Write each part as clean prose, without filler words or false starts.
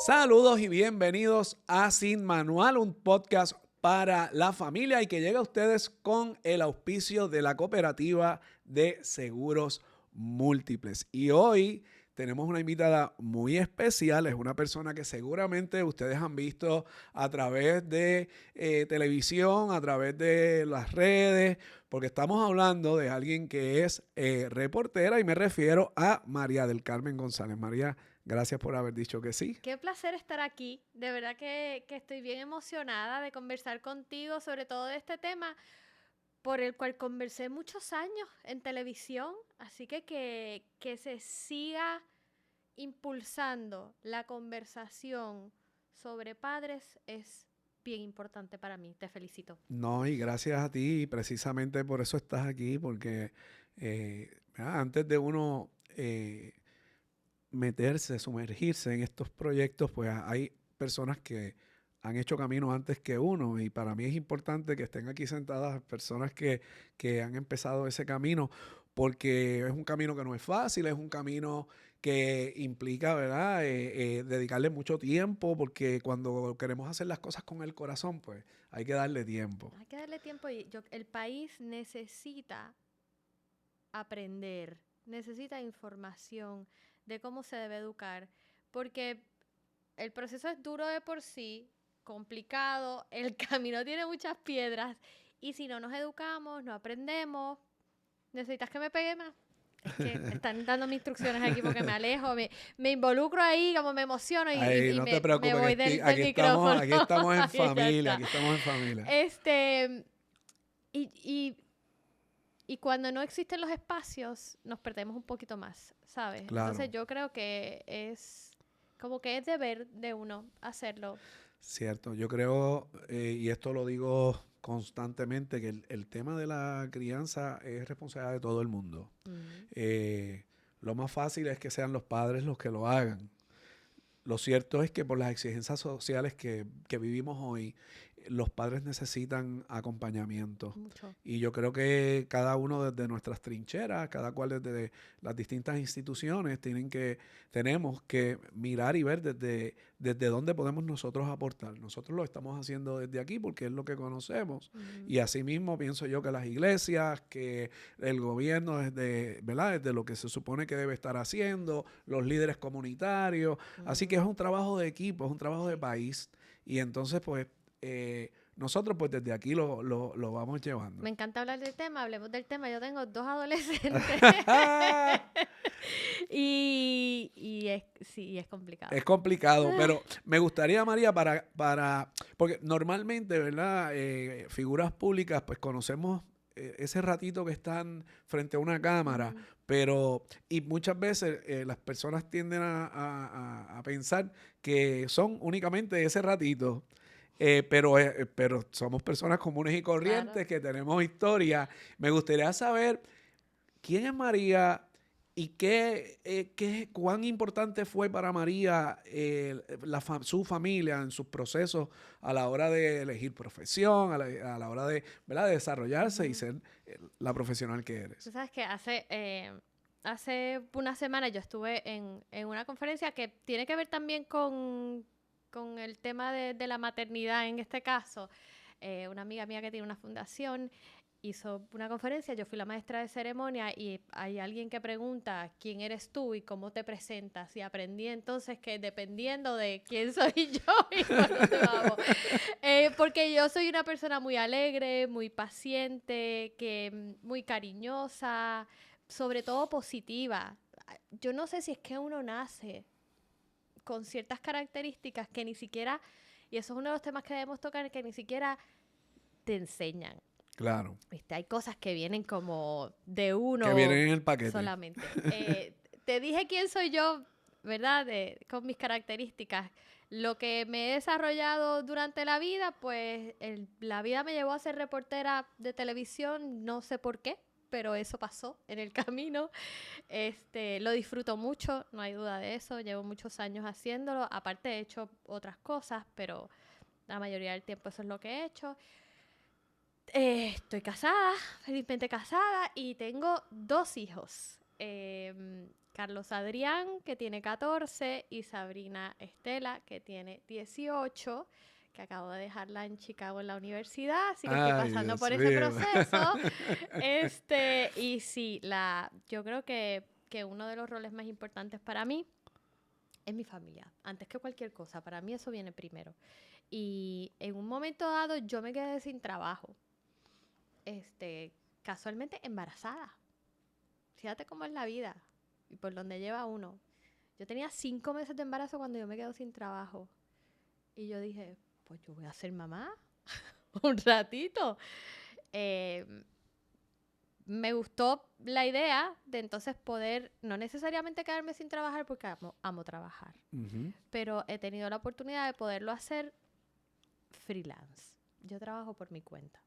Saludos y bienvenidos a Sin Manual, un podcast para la familia y que llega a ustedes con el auspicio de la Cooperativa de Seguros Múltiples. Y hoy tenemos una invitada muy especial, es una persona que seguramente ustedes han visto a través de televisión, a través de las redes, porque estamos hablando de alguien que es reportera y me refiero a María del Carmen González. María, gracias por haber dicho que sí. Qué placer estar aquí. De verdad que estoy bien emocionada de conversar contigo, sobre todo de este tema por el cual conversé muchos años en televisión. Así que se siga impulsando la conversación sobre padres es bien importante para mí. Te felicito. No, y gracias a ti, y precisamente por eso estás aquí, porque antes de uno meterse, sumergirse en estos proyectos, pues hay personas que han hecho camino antes que uno, y para mí es importante que estén aquí sentadas personas que han empezado ese camino, porque es un camino que no es fácil, es un camino que implica, ¿verdad? Dedicarle mucho tiempo, porque cuando queremos hacer las cosas con el corazón, pues hay que darle tiempo. Hay que darle tiempo y el país necesita aprender, necesita información de cómo se debe educar, porque el proceso es duro de por sí, complicado, el camino tiene muchas piedras y si no nos educamos, no aprendemos, necesitas que me pegue más. Es que me están dando mis instrucciones aquí porque me alejo, me involucro ahí, como me emociono Ay, y no te me preocupes, voy del micrófono. aquí estamos en Ahí ya familia, está. aquí estamos en familia. Y, y, y cuando no existen los espacios, nos perdemos un poquito más, ¿sabes? Claro. Entonces yo creo que es como que es deber de uno hacerlo. Cierto, yo creo, y esto lo digo constantemente, que el tema de la crianza es responsabilidad de todo el mundo. Eh, lo más fácil es que sean los padres los que lo hagan. Lo cierto es que por las exigencias sociales que vivimos hoy, los padres necesitan acompañamiento. Mucho. Y yo creo que cada uno desde nuestras trincheras, cada cual desde las distintas instituciones, tenemos que mirar y ver desde dónde podemos nosotros aportar. Nosotros lo estamos haciendo desde aquí porque es lo que conocemos. Y asimismo pienso yo que las iglesias, que el gobierno ¿verdad? Desde lo que se supone que debe estar haciendo, los líderes comunitarios. Así que es un trabajo de equipo, es un trabajo de país. Y entonces, pues, nosotros pues desde aquí lo vamos llevando. Me encanta hablar del tema, hablemos del tema. Yo tengo 2 adolescentes sí, es complicado. Es complicado, pero me gustaría, María, porque normalmente, ¿verdad? Figuras públicas, pues conocemos ese ratito que están frente a una cámara, y muchas veces las personas tienden a pensar que son únicamente ese ratito. Pero somos personas comunes y corrientes Claro. que tenemos historia. Me gustaría saber quién es María y cuán importante fue para María su familia en sus procesos a la hora de elegir profesión, a la hora de, ¿verdad? De desarrollarse y ser la profesional que eres. Tú sabes que hace una semana yo estuve en una conferencia que tiene que ver también con el tema de la maternidad en este caso. Una amiga mía que tiene una fundación hizo una conferencia, yo fui la maestra de ceremonia y hay alguien que pregunta quién eres tú y cómo te presentas, y aprendí entonces que dependiendo de quién soy yo y por dónde vamos. Porque yo soy una persona muy alegre, muy paciente, muy cariñosa, sobre todo positiva. Yo no sé si es que uno nace con ciertas características que ni siquiera, y eso es uno de los temas que debemos tocar, que ni siquiera te enseñan. Claro. ¿Viste? Hay cosas que vienen como de Que uno vienen en el paquete. solamente. Te dije quién soy yo, ¿verdad? Con mis características. Lo que me he desarrollado durante la vida, pues la vida me llevó a ser reportera de televisión, no sé por qué, pero eso pasó en el camino. Lo disfruto mucho, no hay duda de eso. Llevo muchos años haciéndolo. Aparte he hecho otras cosas, pero la mayoría del tiempo eso es lo que he hecho. Estoy casada, felizmente casada, y tengo 2 hijos. Carlos Adrián, que tiene 14, y Sabrina Estela, que tiene 18, que acabo de dejarla en Chicago en la universidad, así que estoy Ay, pasando Dios por ese mío. proceso. Y sí, yo creo que uno de los roles más importantes para mí es mi familia, antes que cualquier cosa. Para mí eso viene primero. Y en un momento dado yo me quedé sin trabajo, casualmente embarazada. Fíjate cómo es la vida y por dónde lleva uno. Yo tenía 5 meses de embarazo cuando yo me quedo sin trabajo. Y yo dije, pues yo voy a ser mamá un ratito. Eh, Me gustó la idea de entonces poder, no necesariamente quedarme sin trabajar porque amo trabajar, Ujú. pero he tenido la oportunidad de poderlo hacer freelance. Yo trabajo por mi cuenta.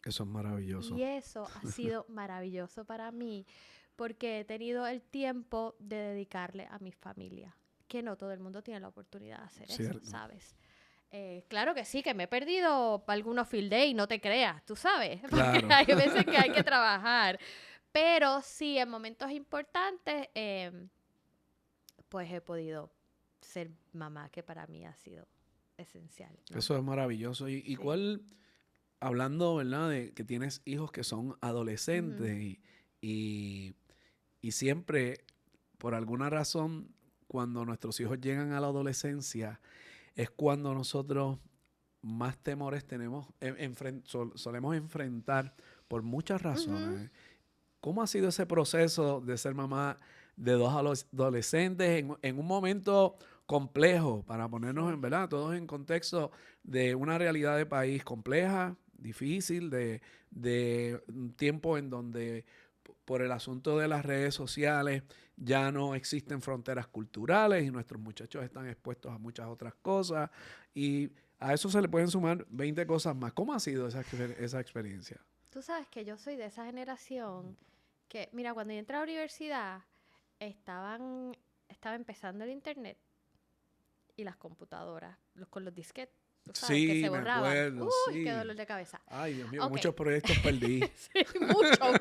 Eso es maravilloso. Y eso ha sido maravilloso para mí porque he tenido el tiempo de dedicarle a mi familia, que no todo el mundo tiene la oportunidad de hacer eso, Cierto. ¿sabes? Claro que sí, que me he perdido algunos field day, no te creas, tú sabes, porque Claro. hay veces que hay que trabajar. Pero sí, en momentos importantes, pues he podido ser mamá, que para mí ha sido esencial, ¿no? Eso es maravilloso. ¿Y Sí. cuál, hablando, ¿verdad? De que tienes hijos que son Ujú. adolescentes y, y siempre, por alguna razón, cuando nuestros hijos llegan a la adolescencia, es cuando nosotros más temores tenemos, solemos enfrentar por muchas Ujú. razones. ¿Cómo ha sido ese proceso de ser mamá de dos adolescentes en un momento complejo, para ponernos en Sí. verdad, todos en contexto de una realidad de país compleja, difícil, de un tiempo en donde por el asunto de las redes sociales ya no existen fronteras culturales y nuestros muchachos están expuestos a muchas otras cosas y a eso se le pueden sumar 20 cosas más. ¿Cómo ha sido esa experiencia? Tú sabes que yo soy de esa generación que, mira, cuando yo entré a la universidad, estaba empezando el internet y las computadoras, con los disquetes, tú sabes, que Sí, se me borraban. acuerdo, Uy, qué sí. dolor de cabeza. Ay, Dios mío, Ok. muchos proyectos perdí. Sí,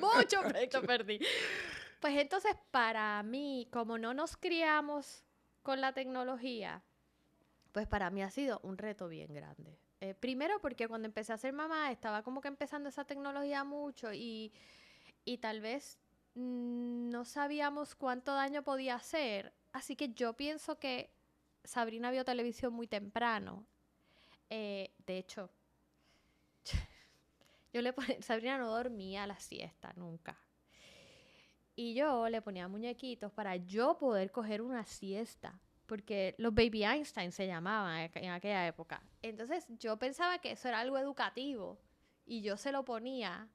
mucho proyecto perdí. Pues entonces, para mí, como no nos criamos con la tecnología, pues para mí ha sido un reto bien grande. Primero porque cuando empecé a ser mamá estaba como que empezando esa tecnología mucho y tal vez no sabíamos cuánto daño podía hacer. Así que yo pienso que Sabrina vio televisión muy temprano. De hecho, Sabrina no dormía a la siesta nunca. Y yo le ponía muñequitos para yo poder coger una siesta. Porque los Baby Einstein se llamaban en aquella época. Entonces yo pensaba que eso era algo educativo. Y yo se lo ponía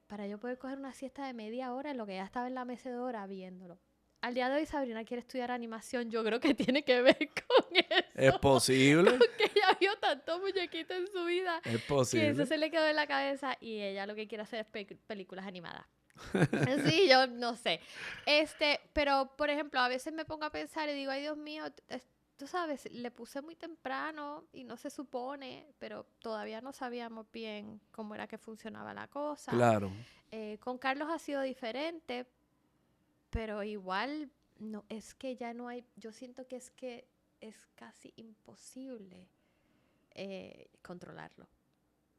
para yo poder coger una siesta de media hora en lo que ella estaba en la mecedora viéndolo. Al día de hoy Sabrina quiere estudiar animación. Yo creo que tiene que ver con ¿Es eso. posible? Que ella vio tantos muñequitos en su vida Es que eso posible. se le quedó en la cabeza y ella lo que quiere hacer es películas animadas. Sí, yo no sé. Pero por ejemplo, a veces me pongo a pensar y digo, ay Dios mío, tú sabes, le puse muy temprano y no se supone, pero todavía no sabíamos bien cómo era que funcionaba la cosa. Claro. Con Carlos ha sido diferente, pero igual no, es que ya no hay, yo siento que es casi imposible controlarlo.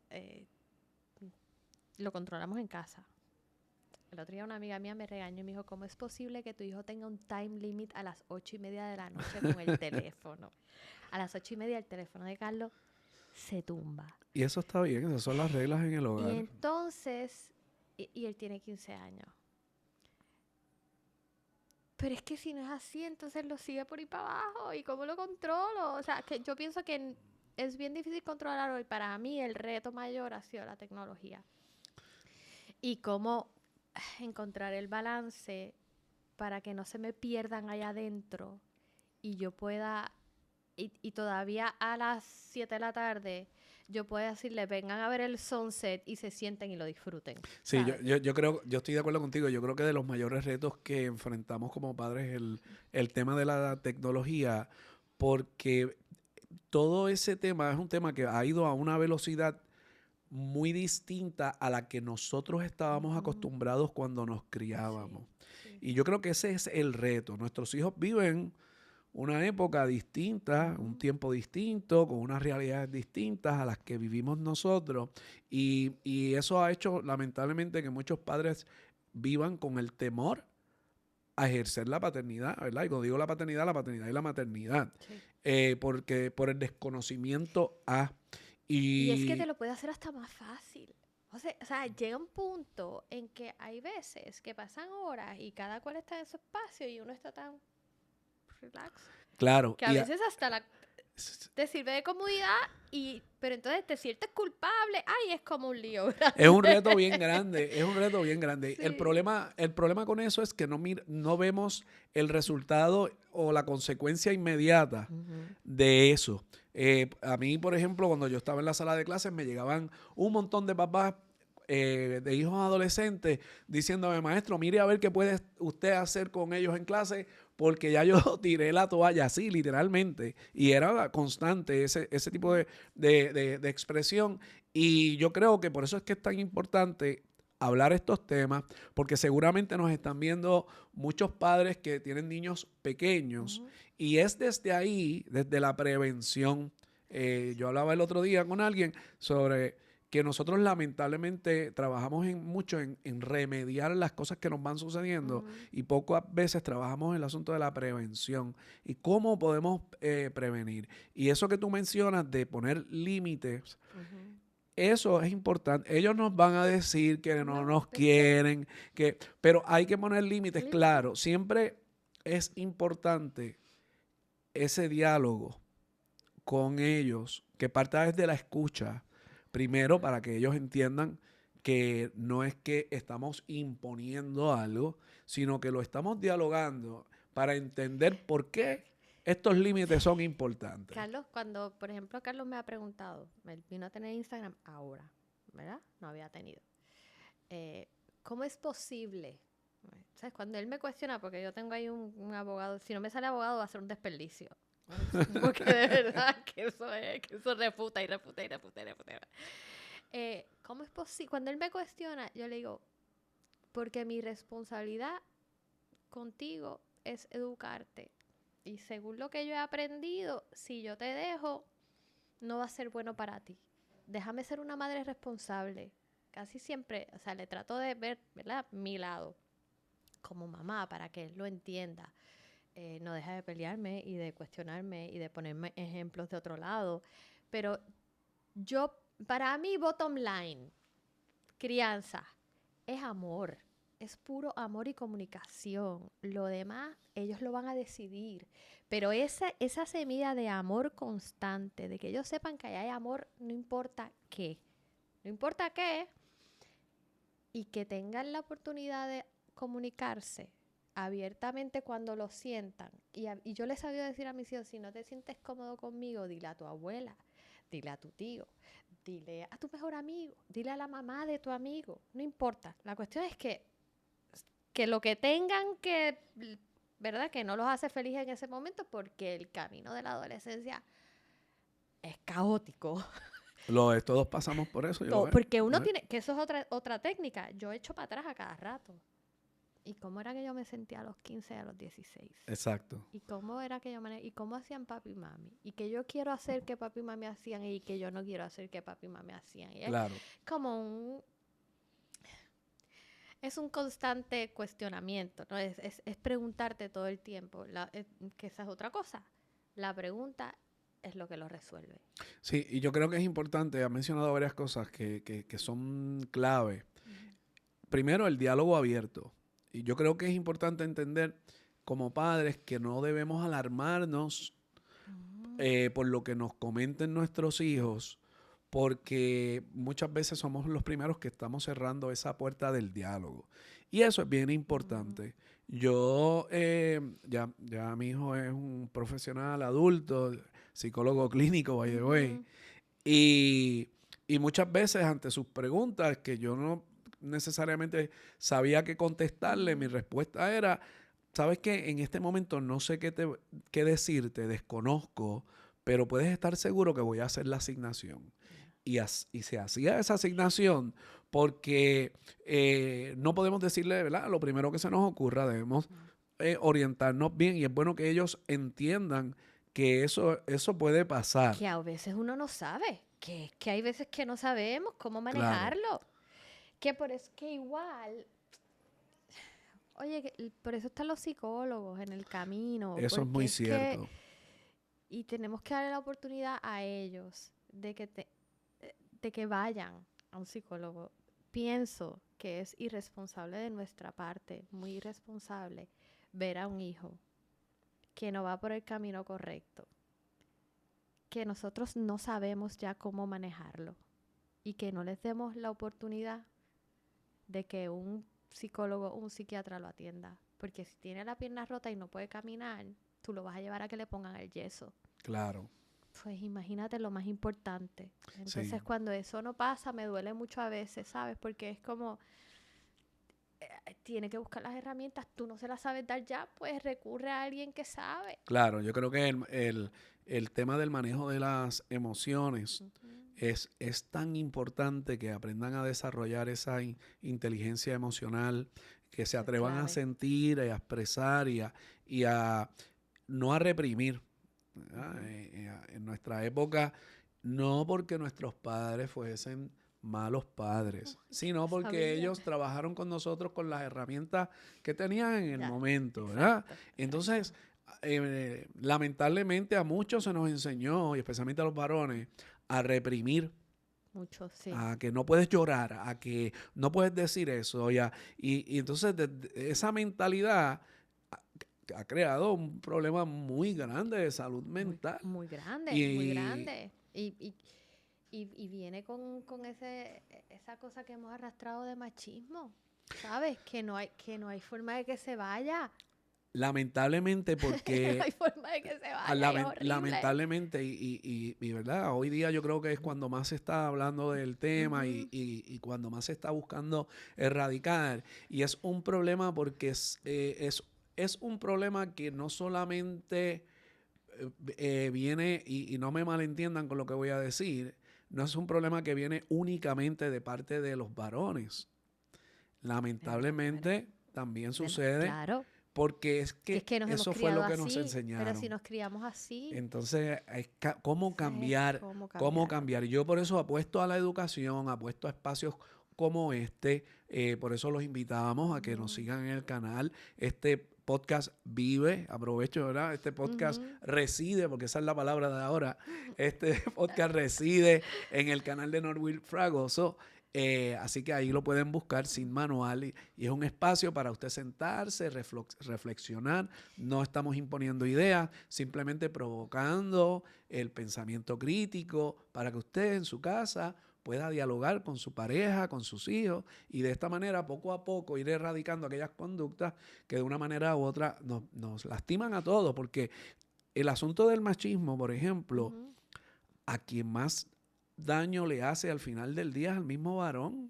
Eh, lo controlamos en casa. El otro día una amiga mía me regañó y me dijo, ¿cómo es posible que tu hijo tenga un time limit a las 8:30 de la noche con el teléfono? A las 8:30 el teléfono de Carlos se tumba. Y eso está bien, esas son las reglas en el Y hogar. entonces, y él tiene 15 años. Pero es que si no es así, entonces lo sigue por ahí para abajo. ¿Y cómo lo controlo? O sea, que yo pienso que es bien difícil controlarlo. Y para mí el reto mayor ha sido la tecnología. Y cómo encontrar el balance para que no se me pierdan allá adentro y yo pueda, y todavía a las 7 de la tarde, yo pueda decirle, vengan a ver el sunset y se sienten y lo disfruten. Sí, ¿Sabes? yo creo, yo estoy de acuerdo contigo. Yo creo que de los mayores retos que enfrentamos como padres es el tema de la tecnología, porque todo ese tema es un tema que ha ido a una velocidad muy distinta a la que nosotros estábamos Ujú. acostumbrados cuando nos Sí, criábamos. sí. Y yo creo que ese es el reto. Nuestros hijos viven una época distinta, un tiempo distinto, con unas realidades distintas a las que vivimos nosotros. Y eso ha hecho, lamentablemente, que muchos padres vivan con el temor a ejercer la paternidad, ¿verdad? Y cuando digo la paternidad y la maternidad. Sí. Porque por el desconocimiento Y es que te y lo puede hacer hasta más fácil. O sea, llega un punto en que hay veces que pasan horas y cada cual está en su espacio y uno está tan relax claro, que a veces hasta te sirve de comodidad pero entonces te sientes culpable. Ay, es como un lío es un grande. reto bien grande, es un reto bien grande. El Sí. problema con eso es que no vemos el resultado o la consecuencia inmediata Ujú. de eso. A mí, por ejemplo, cuando yo estaba en la sala de clases, me llegaban un montón de papás de hijos adolescentes diciéndome, maestro, mire a ver qué puede usted hacer con ellos en clase, porque ya yo tiré la toalla así, literalmente. Y era constante ese tipo de expresión. Y yo creo que por eso es que es tan importante hablar estos temas, porque seguramente nos están viendo muchos padres que tienen niños pequeños Ujú. y es desde ahí, desde la prevención. Yo hablaba el otro día con alguien sobre que nosotros lamentablemente trabajamos mucho en remediar las cosas que nos van sucediendo Ujú. y pocas veces trabajamos en el asunto de la prevención y cómo podemos prevenir. Y eso que tú mencionas de poner límites, Ujú. eso es importante. Ellos nos van a decir que no No, nos es que quieren, pero hay que poner límites, límite. claro. Siempre es importante ese diálogo con ellos, que parta desde la escucha, primero para que ellos entiendan que no es que estamos imponiendo algo, sino que lo estamos dialogando para entender por qué estos límites son importantes. Carlos, cuando, por ejemplo, Carlos me ha preguntado, él vino a tener Instagram ahora, ¿verdad? No había tenido. eh, ¿Cómo es posible? ¿Sabes? Cuando él me cuestiona, porque yo tengo ahí un abogado, si no me sale abogado va a ser un desperdicio. Porque de verdad que eso refuta y refuta y refuta y refuta. ¿Cómo es posible? Cuando él me cuestiona, yo le digo, porque mi responsabilidad contigo es educarte. Y según lo que yo he aprendido, si yo te dejo, no va a ser bueno para ti. Déjame ser una madre responsable. Casi siempre, o sea, le trato de ver, ¿verdad?, mi lado como mamá para que él lo entienda. No deja de pelearme y de cuestionarme y de ponerme ejemplos de otro lado. Pero yo, para mí, bottom line, crianza, es amor. Es puro amor y comunicación. Lo demás, ellos lo van a decidir. Pero esa semilla de amor constante, de que ellos sepan que hay amor, no importa qué. No importa qué. Y que tengan la oportunidad de comunicarse abiertamente cuando lo sientan. Y yo les sabía decir a mis hijos, si no te sientes cómodo conmigo, dile a tu abuela, dile a tu tío, dile a tu mejor amigo, dile a la mamá de tu amigo. No importa. La cuestión es que lo que tengan que, ¿verdad?, que no los hace felices en ese momento, porque el camino de la adolescencia es caótico. Todos pasamos por eso, yo, Porque uno tiene, que eso es otra técnica. Yo echo para atrás a cada rato. ¿Y cómo era que yo me sentía a los 15, a los 16? Exacto. ¿Y cómo era que y cómo hacían papi y mami? ¿Y que yo quiero hacer que papi y mami hacían y que yo no quiero hacer que papi y mami hacían? Y es Claro. como es un constante cuestionamiento, ¿no? Es preguntarte todo el tiempo, que esa es otra cosa. La pregunta es lo que lo resuelve. Sí, y yo creo que es importante, ha mencionado varias cosas que son clave. Primero, el diálogo abierto. Y yo creo que es importante entender como padres que no debemos alarmarnos por lo que nos comenten nuestros hijos, porque muchas veces somos los primeros que estamos cerrando esa puerta del diálogo. Y eso es bien importante. Yo, ya mi hijo es un profesional adulto, psicólogo clínico, by the way, y, y muchas veces ante sus preguntas que yo no necesariamente sabía qué contestarle, mi respuesta era, sabes que en este momento no sé qué decirte, desconozco, pero puedes estar seguro que voy a hacer la asignación. Y se hacía esa asignación porque no podemos decirle, ¿verdad?, lo primero que se nos ocurra, debemos orientarnos bien, y es bueno que ellos entiendan que eso puede pasar. Que a veces uno no sabe, que hay veces que no sabemos cómo Claro, manejarlo. Que por eso que igual, oye, por eso están los psicólogos en el camino, eso es porque muy es que, cierto. y tenemos que darle la oportunidad a ellos de que vayan a un psicólogo. Pienso que es irresponsable de nuestra parte, muy irresponsable, ver a un hijo que no va por el camino correcto, que nosotros no sabemos ya cómo manejarlo y que no les demos la oportunidad de que un psicólogo o un psiquiatra lo atienda. Porque si tiene la pierna rota y no puede caminar, tú lo vas a llevar a que le pongan el yeso. Claro, Pues imagínate lo más importante. sí. Entonces cuando eso no pasa, me duele mucho a veces, ¿sabes? Porque es como, tiene que buscar las herramientas, tú no se las sabes dar ya, pues recurre a alguien que sabe. Claro, yo creo que el tema del manejo de las emociones Ujú. es tan importante que aprendan a desarrollar esa inteligencia emocional, que se Eso es atrevan a clave. sentir, a expresar y a no a reprimir, ¿verdad? Ujú. En nuestra época, no porque nuestros padres fuesen malos padres, Yo sino no porque sabía. ellos trabajaron con nosotros con las herramientas que tenían en el Ya, momento, ¿verdad? exacto, exacto. Entonces, lamentablemente a muchos se nos enseñó, y especialmente a los varones, a reprimir, Mucho, sí. a que no puedes llorar, a que no puedes decir eso, y entonces esa mentalidad ha, ha creado un problema muy grande de salud Muy, mental. muy grande, muy Y grande. Y viene con esa cosa que hemos arrastrado de machismo, ¿sabes? Que no hay forma de que se vaya. lamentablemente, No hay porque forma de que se vaya y es horrible. lamentablemente, verdad, hoy día yo creo que es cuando más se está hablando del tema Ujú. y cuando más se está buscando erradicar. Y es un problema porque es un problema que no solamente viene, y no me malentiendan con lo que voy a decir, no es un problema que viene únicamente de parte de los varones. Bueno, Lamentablemente también sucede claro, porque es que es que que nos hemos eso fue criado lo que nos así, pero si enseñaron. nos criamos así, Entonces, cómo entonces es cambiar, cómo cómo cambiarlo. cambiar. Y yo por eso apuesto a la educación, apuesto a espacios como este. Por eso los invitábamos a que nos Ujú, sigan en el canal. Este podcast vive, aprovecho, ¿verdad? Este podcast ujú, reside, porque esa es la palabra de ahora. ujú. Este podcast reside en el canal de Norwill Fragoso. Así que ahí lo pueden buscar sin manual, y es un espacio para usted sentarse, reflexionar. No estamos imponiendo ideas, simplemente provocando el pensamiento crítico para que usted en su casa pueda dialogar con su pareja, con sus hijos, y de esta manera poco a poco ir erradicando aquellas conductas que de una manera u otra nos lastiman a todos, porque el asunto del machismo, por ejemplo, Ujú. a quien más daño le hace al final del día es al mismo varón.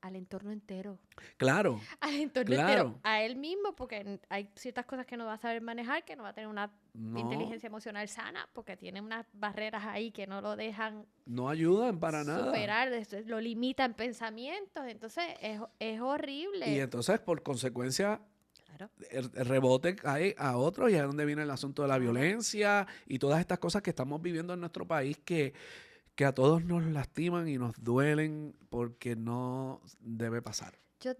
Al entorno entero. Claro, Al entorno entero. claro. A él mismo, porque hay ciertas cosas que no va a saber manejar, que no va a tener una No, inteligencia emocional sana, porque tiene unas barreras ahí que no lo dejan no ayudan para nada. superar, lo limitan pensamientos. Entonces es Y horrible. entonces, por consecuencia, Claro, el rebote cae a otros, y es donde viene el asunto de la claro. violencia y todas estas cosas que estamos viviendo en nuestro país que a todos nos lastiman y nos duelen porque no debe pasar. Yo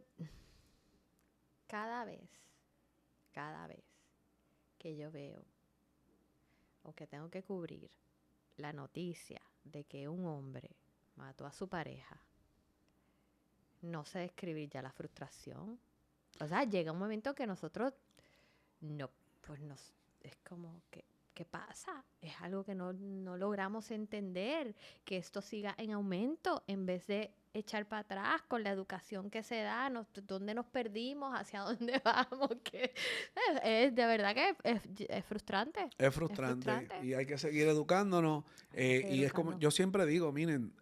cada vez, cada vez que yo veo o que tengo que cubrir la noticia de que un hombre mató a su pareja, no sé describir ya la frustración. O sea, llega un momento que nosotros no, pues nos, es como que, ¿qué pasa? Es algo que no logramos entender, que esto siga en aumento en vez de echar para atrás con la educación que se da, dónde nos perdimos, hacia dónde vamos, que de verdad que es frustrante, Es es frustrante frustrante. y hay que seguir educándonos. Hay que seguir Y es como educando. yo siempre digo, miren,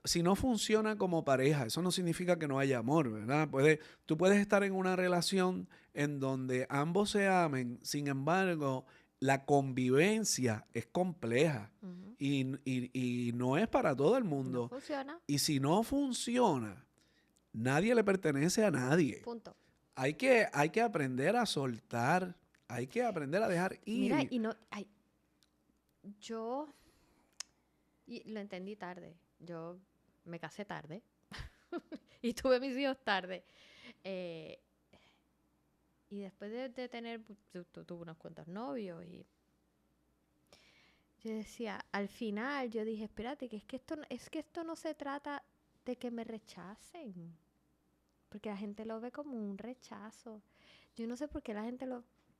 si no funciona como pareja, eso no significa que no haya amor, ¿verdad? Tú puedes estar en una relación en donde ambos se amen, sin embargo, la convivencia es compleja Ujú. y no es para todo el No mundo. funciona. Y si no funciona, nadie le pertenece a nadie. Punto. Hay que aprender a soltar, hay que aprender a dejar Mira, ir. y no, ay, yo lo entendí tarde. Yo me casé tarde y tuve mis hijos tarde. Eh, y después de tener, tuve unos cuantos novios y yo decía, al final yo dije, espérate, que es que esto no se trata de que me rechacen, porque la gente lo ve como un rechazo. Yo no sé por qué la gente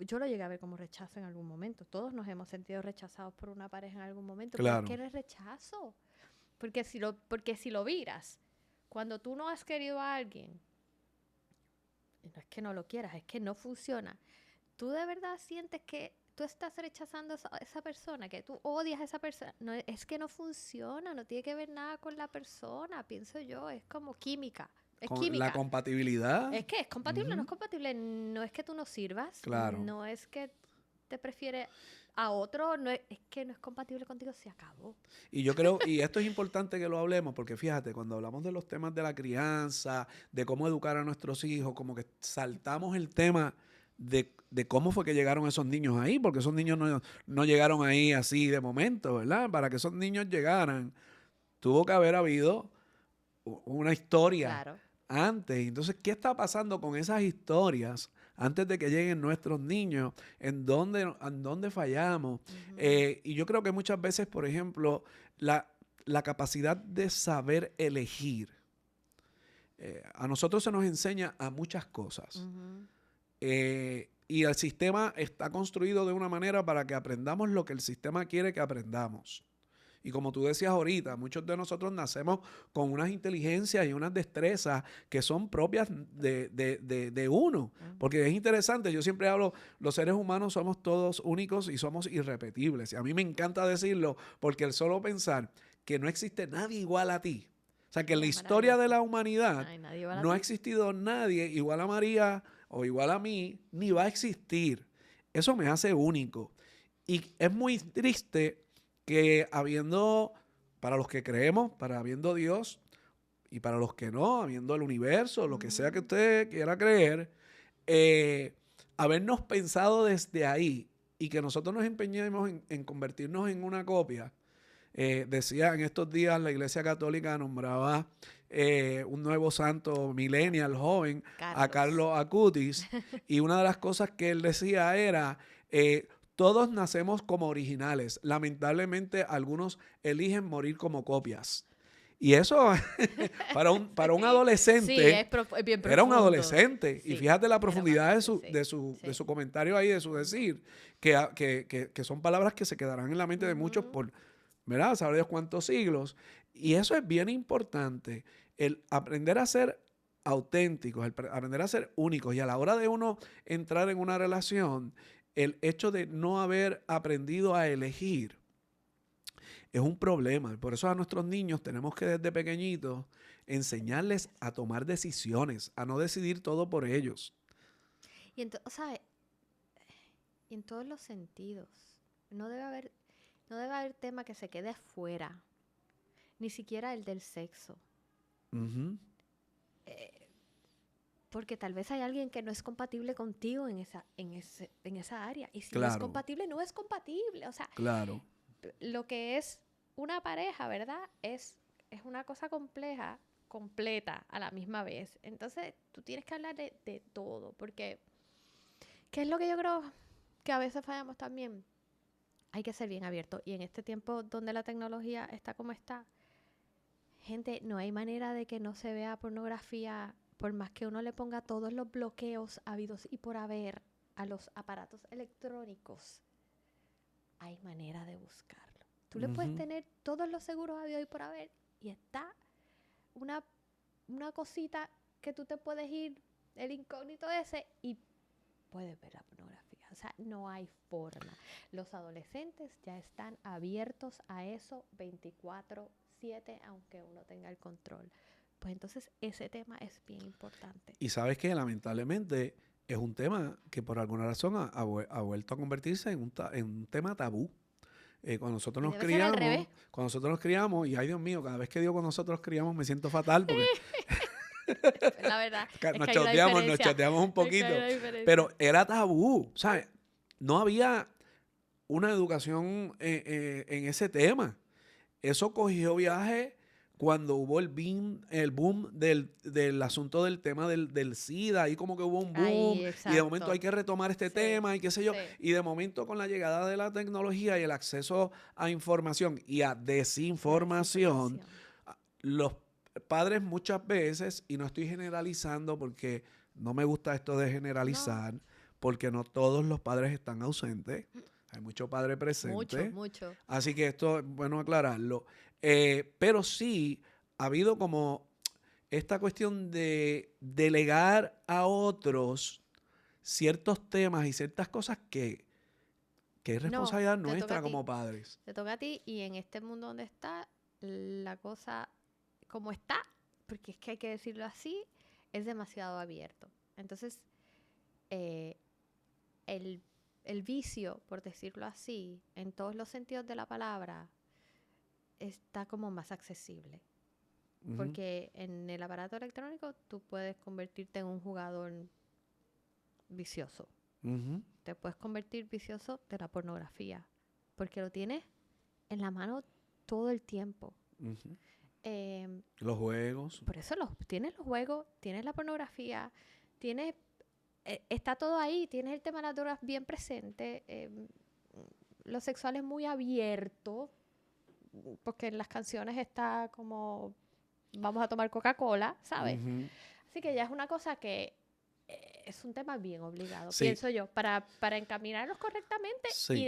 yo lo llegué a ver como rechazo en algún momento. Todos nos hemos sentido rechazados por una pareja en algún momento, pero es que Claro, no es rechazo. Porque si lo miras, cuando tú no has querido a alguien, no es que no lo quieras, es que no funciona. Tú de verdad sientes que tú estás rechazando a esa persona, que tú odias a esa persona. No, es que no funciona, no tiene que ver nada con la persona, pienso yo, es como química. Es con la química. compatibilidad. Es que es compatible o no es Ujú, compatible. No es que tú no sirvas, claro. no es que te prefiere a otro, es que no es compatible contigo, se acabó. Y yo creo, y esto es importante que lo hablemos, porque fíjate, cuando hablamos de los temas de la crianza, de cómo educar a nuestros hijos, como que saltamos el tema de cómo fue que llegaron esos niños ahí, porque esos niños no llegaron ahí así de momento, ¿verdad? Para que esos niños llegaran, tuvo que haber habido una historia Claro. antes. Entonces, ¿qué está pasando con esas historias antes de que lleguen nuestros niños? ¿En dónde fallamos? Ujú. Y yo creo que muchas veces, por ejemplo, la capacidad de saber elegir, a nosotros se nos enseña a muchas cosas. Ujú. Y el sistema está construido de una manera para que aprendamos lo que el sistema quiere que aprendamos. Y como tú decías ahorita, muchos de nosotros nacemos con unas inteligencias y unas destrezas que son propias de uno. Ujú. Porque es interesante, yo siempre hablo, los seres humanos somos todos únicos y somos irrepetibles. Y a mí me encanta decirlo porque el solo pensar que no existe nadie igual a ti. O sea, que en la Es historia de maravilloso. la humanidad Ay, nadie va a no ha ti. existido nadie igual a María o igual a mí, ni va a existir. Eso me hace único. Y es muy triste que habiendo, para los que creemos, para habiendo Dios, y para los que no, habiendo el universo, lo que sea que Ujú. usted quiera creer, eh, habernos pensado desde ahí y que nosotros nos empeñemos en convertirnos en una copia. Decía en estos días la Iglesia Católica nombraba un nuevo santo millennial joven a Carlos. Carlos Acutis, y una de las cosas que él decía era todos nacemos como originales, lamentablemente algunos eligen morir como copias. Y eso para un Sí, sí, adolescente es bien era un profundo. adolescente. Y Sí, fíjate la era profundidad de bastante, su, sí, de su, de sí. su comentario ahí, de su Ujú. decir, que son palabras que se quedarán en la mente de muchos Ujú. por, ¿verdad? Sabrá Dios cuántos siglos. Y eso es bien importante, el aprender a ser auténticos, el aprender a ser únicos. Y a la hora de uno entrar en una relación, el hecho de no haber aprendido a elegir es un problema. Por eso a nuestros niños tenemos que desde pequeñitos enseñarles Enseñarles. a tomar decisiones, a no decidir todo por ellos. Y entonces, o sea, y en todos los sentidos. No debe haber, no debe haber tema que se quede fuera. Ni siquiera el del sexo. Ujú. Eh, Porque tal vez hay alguien que no es compatible contigo en esa área. Y si no es Claro, compatible, no es compatible. O sea, claro. lo que es una pareja, ¿verdad? Es una cosa compleja, completa a la misma vez. Entonces, tú tienes que hablar de todo. Porque, ¿qué es lo que yo creo que a veces fallamos también? Hay que ser bien abierto. Y en este tiempo donde la tecnología está como está, gente, no hay manera de que no se vea pornografía, por más que uno le ponga todos los bloqueos habidos y por haber a los aparatos electrónicos. Hay manera de buscarlo. Tú le puedes Ujú. tener todos los seguros habidos y por haber y está una, una cosita que tú te puedes ir, el incógnito ese, y puedes ver la pornografía. O sea, no hay forma. Los adolescentes ya están abiertos a eso 24/7, aunque uno tenga el control. Pues entonces ese tema es bien importante. Y sabes que lamentablemente es un tema que por alguna razón ha vuelto a convertirse en un tema tabú. Cuando nosotros Y nos debe ser al revés. criamos, y ay Dios mío, cada vez que digo cuando nosotros nos criamos me siento fatal porque La verdad es nos que hay una nos diferencia. chateamos un Es que hay poquito, una diferencia. pero era tabú, ¿sabes? No había una educación en ese tema. Eso cogió viaje cuando hubo el boom del asunto del tema del SIDA, ahí como que hubo un boom, Ahí, y de momento hay exacto. que retomar este Sí, tema, y qué sé yo, sí. y de momento con la llegada de la tecnología y el acceso a información y a La desinformación, desinformación. los padres muchas veces, y no estoy generalizando porque no me gusta esto de No, generalizar, porque no todos los padres están ausentes, hay mucho padre mucho, presente, mucho. así que esto es bueno aclararlo. Pero sí ha habido como esta cuestión de delegar a otros ciertos temas y ciertas cosas que es No, responsabilidad te toca a nuestra ti. como padres. Te toca a ti y en este mundo donde está, la cosa como está, porque es que hay que decirlo así, es demasiado abierto. Entonces, eh, el, el vicio, por decirlo así, en todos los sentidos de la palabra, está como más accesible. Ujú, Porque en el aparato electrónico tú puedes convertirte en un jugador vicioso. ujú, Te puedes convertir vicioso de la pornografía. Porque lo tienes en la mano todo el tiempo. ujú. Em, Los juegos. por eso tienes los juegos, tienes la pornografía, tienes está todo ahí, tienes el tema de las drogas bien presente, lo sexual es muy abierto, porque en las canciones está como vamos a tomar Coca-Cola, ¿sabes? Ujú. Así que ya es una cosa que es un tema bien obligado, Sí, pienso yo, para encaminarlos correctamente sí.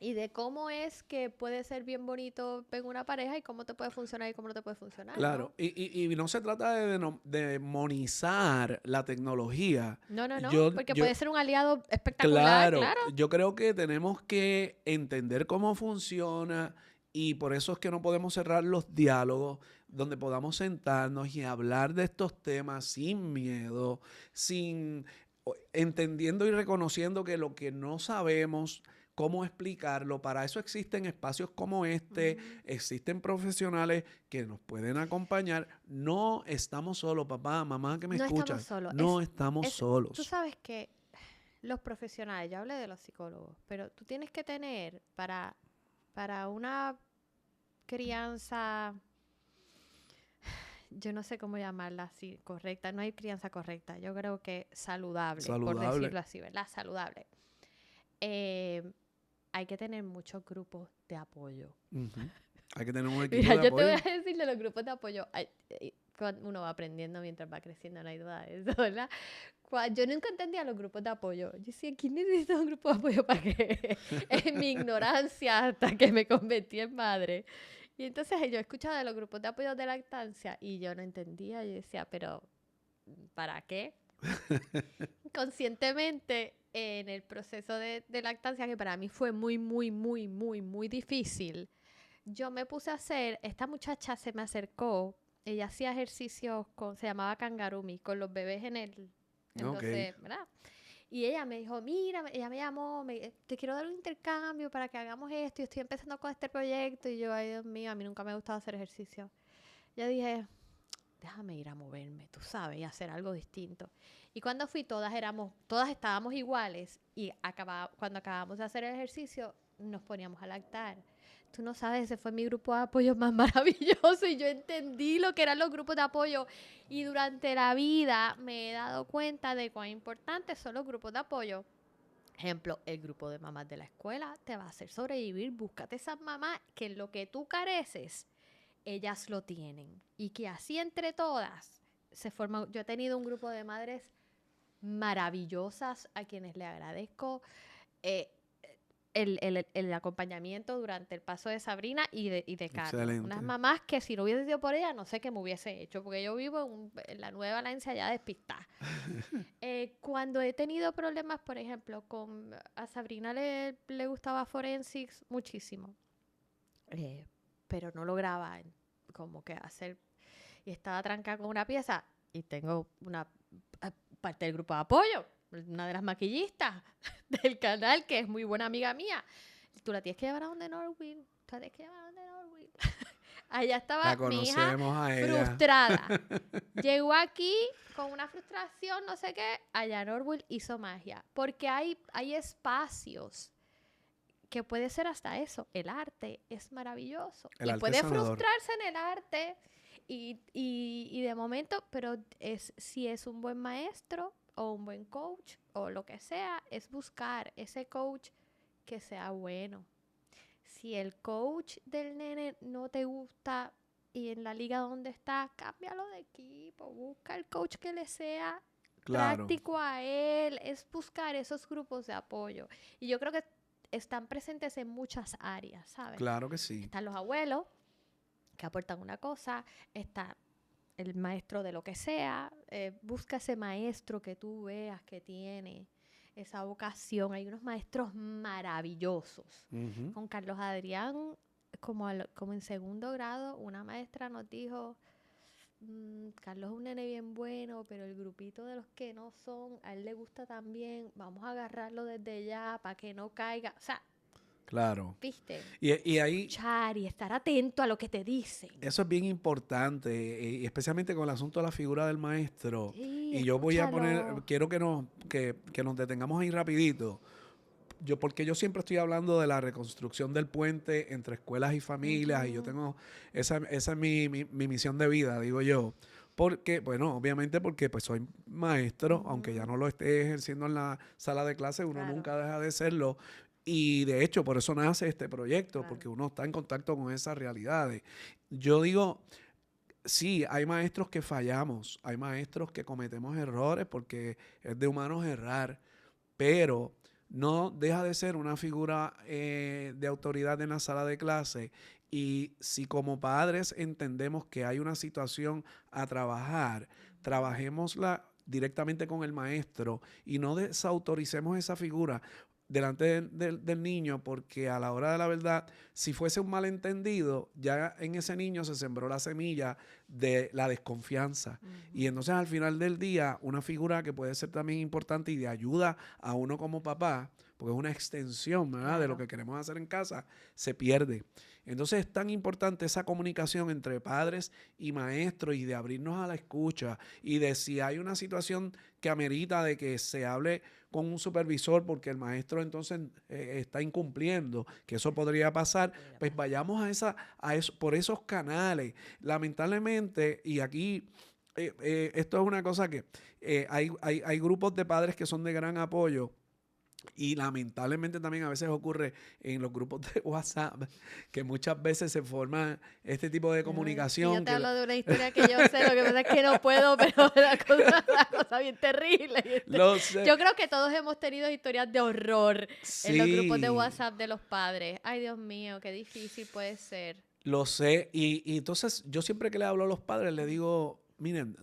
y de cómo es que puede ser bien bonito en una pareja y cómo te puede funcionar y cómo no te puede funcionar, Claro, ¿no? y no se trata de demonizar la tecnología. No, no, no, Yo, porque yo, puede ser un aliado espectacular, claro, claro. yo creo que tenemos que entender cómo funciona y por eso es que no podemos cerrar los diálogos donde podamos sentarnos y hablar de estos temas sin miedo, entendiendo y reconociendo que lo que no sabemos, cómo explicarlo. Para eso existen espacios como este, Ujú. existen profesionales que nos pueden acompañar. No estamos solos, papá, mamá que me No estamos escuchan, solos. no estamos Tú solos. sabes que los profesionales, yo hablé de los psicólogos, pero tú tienes que tener para una crianza, yo no sé cómo llamarla así, correcta, no hay crianza correcta, yo creo que saludable, por Saludable. decirlo así, ¿verdad? Saludable. Eh, hay que tener muchos grupos de apoyo. Ujú. Hay que tener un equipo Mira, de yo te voy apoyo. a decir de los grupos de apoyo. Cuando uno va aprendiendo mientras va creciendo, no hay duda de eso, ¿verdad? Yo nunca entendía los grupos de apoyo. Yo decía, ¿quién necesita un grupo de apoyo para qué? En mi ignorancia hasta que me convertí en madre. Y entonces yo escuchaba de los grupos de apoyo de lactancia y yo no entendía. Yo decía, pero ¿para qué? Conscientemente, en el proceso de lactancia, que para mí fue muy, muy, muy, muy, muy difícil, yo me puse a hacer, esta muchacha se me acercó, ella hacía ejercicios se llamaba Kangarumi, con los bebés Ok. entonces, ¿verdad? Y ella me dijo, mira, ella me llamó, te quiero dar un intercambio para que hagamos esto, y estoy empezando con este proyecto, y yo, ay Dios mío, a mí nunca me ha gustado hacer ejercicio. Yo dije, déjame ir a moverme, tú sabes, y hacer algo distinto. Y cuando fui, todas estábamos iguales, y cuando acabamos de hacer el ejercicio, nos poníamos a lactar. Tú no sabes, ese fue mi grupo de apoyo más maravilloso y yo entendí lo que eran los grupos de apoyo. Y durante la vida me he dado cuenta de cuán importantes son los grupos de apoyo. Ejemplo, el grupo de mamás de la escuela te va a hacer sobrevivir. Búscate esas mamás que en lo que tú careces, ellas lo tienen. Y que así entre todas se forma. Yo he tenido un grupo de madres maravillosas a quienes le agradezco. Eh, el acompañamiento durante el paso de Sabrina y de Carlos. Unas Excelente. mamás que si no hubiese sido por ella, no sé qué me hubiese hecho, porque yo vivo en la Nueva Valencia ya despistada. Cuando he tenido problemas, por ejemplo, a Sabrina le gustaba Forensics muchísimo, eh, pero no lograba como que hacer, y estaba trancada con una pieza, y tengo una parte del grupo de apoyo, una de las maquillistas del canal, que es muy buena amiga mía. Tú la tienes que llevar a donde Norwin. Tú la tienes que llevar a donde Norwin. Allá estaba La mi hija conocemos a ella. frustrada. Llegó aquí con una frustración, no sé qué. Allá Norwin hizo magia. Porque hay espacios que puede ser hasta eso. El arte es maravilloso. El Y arte puede sanador. frustrarse en el arte. Y de momento, pero si es un buen maestro o un buen coach o lo que sea, es buscar ese coach que sea bueno. Si el coach del nene no te gusta y en la liga donde está, cámbialo de equipo, busca el coach que le sea Claro, práctico a él, es buscar esos grupos de apoyo. Y yo creo que están presentes en muchas áreas, ¿sabes? claro que sí. Están los abuelos que aportan una cosa, está el maestro de lo que sea, busca ese maestro que tú veas que tiene esa vocación. Hay unos maestros maravillosos. Ujú. Con Carlos Adrián, como en segundo grado, una maestra nos dijo, Carlos es un nene bien bueno, pero el grupito de los que no son, a él le gusta también, vamos a agarrarlo desde ya para que no caiga. O sea, Claro. viste, Y ahí, escuchar y estar atento a lo que te dicen. eso es bien importante, y especialmente con el asunto de la figura del maestro. Sí, Y yo voy a escúchalo. quiero que nos detengamos ahí rapidito. Porque yo siempre estoy hablando de la reconstrucción del puente entre escuelas y familias, y yo tengo, esa es mi misión de vida, digo yo. Porque, bueno, obviamente porque pues soy maestro, aunque ya no lo esté ejerciendo en la sala de clase, uno Claro. nunca deja de serlo. Y de hecho, por eso nace este proyecto, Claro. porque uno está en contacto con esas realidades. Yo digo, sí, hay maestros que fallamos, hay maestros que cometemos errores, porque es de humanos errar, pero no deja de ser una figura de autoridad en la sala de clase. Y si como padres entendemos que hay una situación a trabajar, trabajémosla directamente con el maestro y no desautoricemos esa figura delante del niño, porque a la hora de la verdad, si fuese un malentendido, ya en ese niño se sembró la semilla de la desconfianza. Y entonces al final del día, una figura que puede ser también importante y de ayuda a uno como papá, porque es una extensión, ¿verdad?, de lo Claro. que queremos hacer en casa, se pierde. Entonces es tan importante esa comunicación entre padres y maestros, y de abrirnos a la escucha, y de si hay una situación que amerita de que se hable con un supervisor porque el maestro entonces está incumpliendo, que eso podría pasar, pues vayamos por esos canales. Lamentablemente, y aquí esto es una cosa que hay grupos de padres que son de gran apoyo. Y lamentablemente también a veces ocurre en los grupos de WhatsApp que muchas veces se forma este tipo de Ay, si comunicación. yo te hablo de una historia que yo sé, lo que pasa es que no puedo, pero la cosa bien terrible. Lo sé. Yo creo que todos hemos tenido historias de horror en los grupos de Sí, WhatsApp de los padres. Ay, Dios mío, qué difícil puede ser. lo sé. Y entonces yo siempre que le hablo a los padres le digo, miren,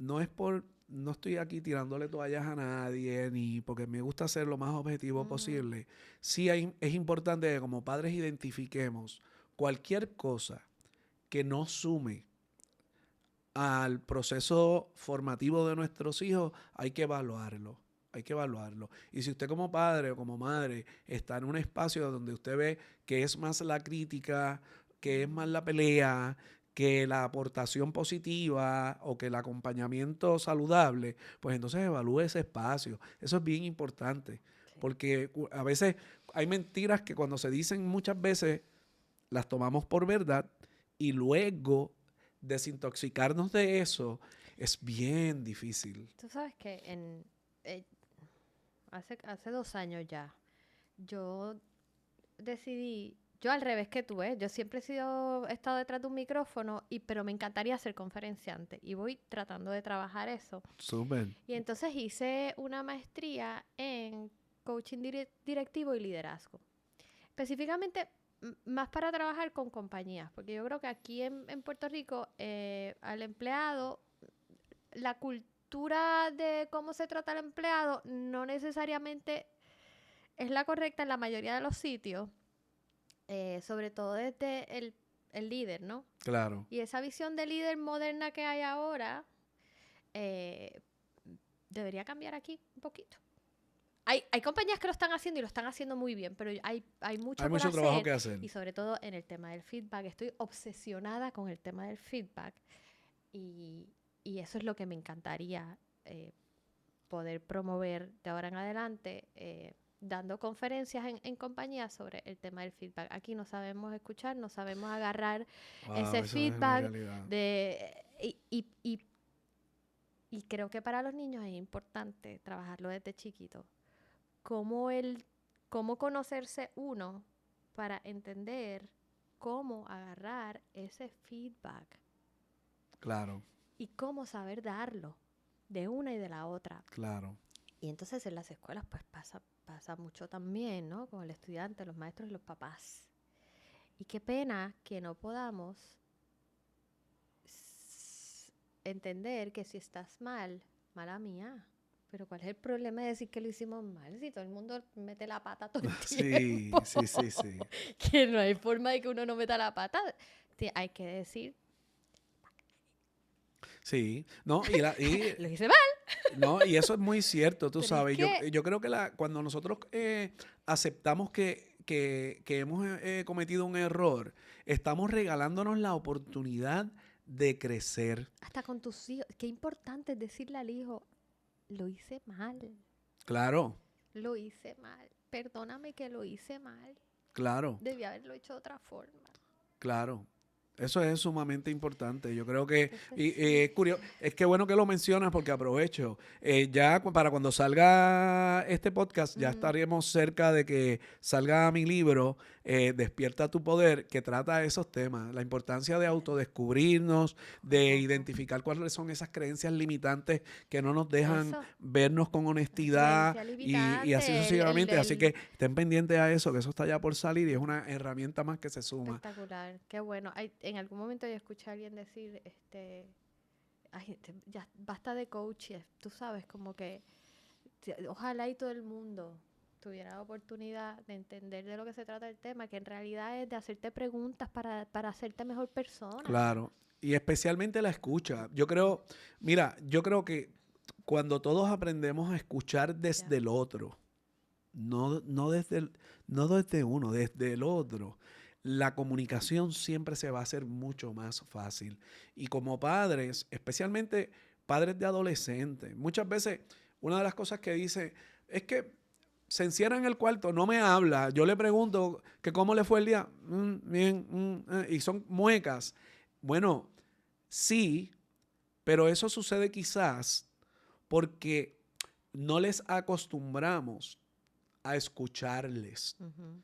no estoy aquí tirándole toallas a nadie, ni porque me gusta ser lo más objetivo posible. Sí es importante que como padres identifiquemos cualquier cosa que no sume al proceso formativo de nuestros hijos, hay que evaluarlo. Hay que evaluarlo. Y si usted como padre o como madre está en un espacio donde usted ve que es más la crítica, que es más la pelea, que la aportación positiva o que el acompañamiento saludable, pues entonces evalúe ese espacio. Eso es bien importante. Porque a veces hay mentiras que cuando se dicen muchas veces las tomamos por verdad, y luego desintoxicarnos de eso es bien difícil. Tú sabes que eh, hace 2 años ya, yo decidí, yo al revés que tú, yo siempre he estado detrás de un micrófono, pero me encantaría ser conferenciante y voy tratando de trabajar eso. Súper. Y entonces hice una maestría en coaching directivo y liderazgo. Específicamente, más para trabajar con compañías, porque yo creo que aquí en Puerto Rico, al empleado, la cultura de cómo se trata al empleado no necesariamente es la correcta en la mayoría de los sitios, sobre todo desde el líder, ¿no? Claro. Y esa visión de líder moderna que hay ahora, debería cambiar aquí un poquito. Hay compañías que lo están haciendo y lo están haciendo muy bien, pero hay mucho Hay por mucho trabajo hacer. que hacer. Y sobre todo en el tema del feedback. Estoy obsesionada con el tema del feedback. Y eso es lo que me encantaría poder promover de ahora en adelante, dando conferencias en compañías sobre el tema del feedback. Aquí no sabemos escuchar, no sabemos agarrar Wow, ese eso es una feedback realidad. y creo que para los niños es importante trabajarlo desde chiquito. Cómo conocerse uno para entender cómo agarrar ese feedback Claro, y cómo saber darlo de una y de la otra. claro. Y entonces en las escuelas pues pasa mucho también, ¿no? Con el estudiante, los maestros y los papás. Y qué pena que no podamos entender que si estás mal, mala mía. Pero ¿cuál es el problema de decir que lo hicimos mal? Si todo el mundo mete la pata todo el Sí, tiempo. sí. Que no hay forma de que uno no meta la pata. Hay que decir, Sí, no, lo hice mal. no, y eso es muy cierto, tú Pero es sabes. que Yo creo que cuando nosotros aceptamos que hemos cometido un error, estamos regalándonos la oportunidad de crecer. hasta con tus hijos, qué importante es decirle al hijo, lo hice mal, Claro, lo hice mal, perdóname que lo hice mal, claro, debí haberlo hecho de otra forma. claro. Eso es sumamente importante. Yo creo que, Entonces, y sí. es curioso, es que bueno que lo mencionas porque aprovecho. Para cuando salga este podcast, ya estaremos cerca de que salga mi libro, Despierta tu Poder, que trata esos temas. La importancia de autodescubrirnos, de identificar cuáles son esas creencias limitantes que no nos dejan Eso, vernos con honestidad creencia y así limitante, sucesivamente. Así que estén pendientes a eso, que eso está ya por salir y es una herramienta más que se suma. espectacular, qué bueno. En algún momento yo escuché a alguien decir, ay, ya basta de coaches, tú sabes, como que ojalá y todo el mundo tuviera la oportunidad de entender de lo que se trata el tema, que en realidad es de hacerte preguntas para hacerte mejor persona. Claro, y especialmente la escucha. Yo creo que cuando todos aprendemos a escuchar desde Ya. el otro, no desde uno, desde el otro, la comunicación siempre se va a hacer mucho más fácil. Y como padres, especialmente padres de adolescentes, muchas veces una de las cosas que dice es que se encierra en el cuarto, no me habla, yo le pregunto que cómo le fue el día, bien, y son muecas. Bueno, sí, pero eso sucede quizás porque no les acostumbramos a escucharles. Ujú.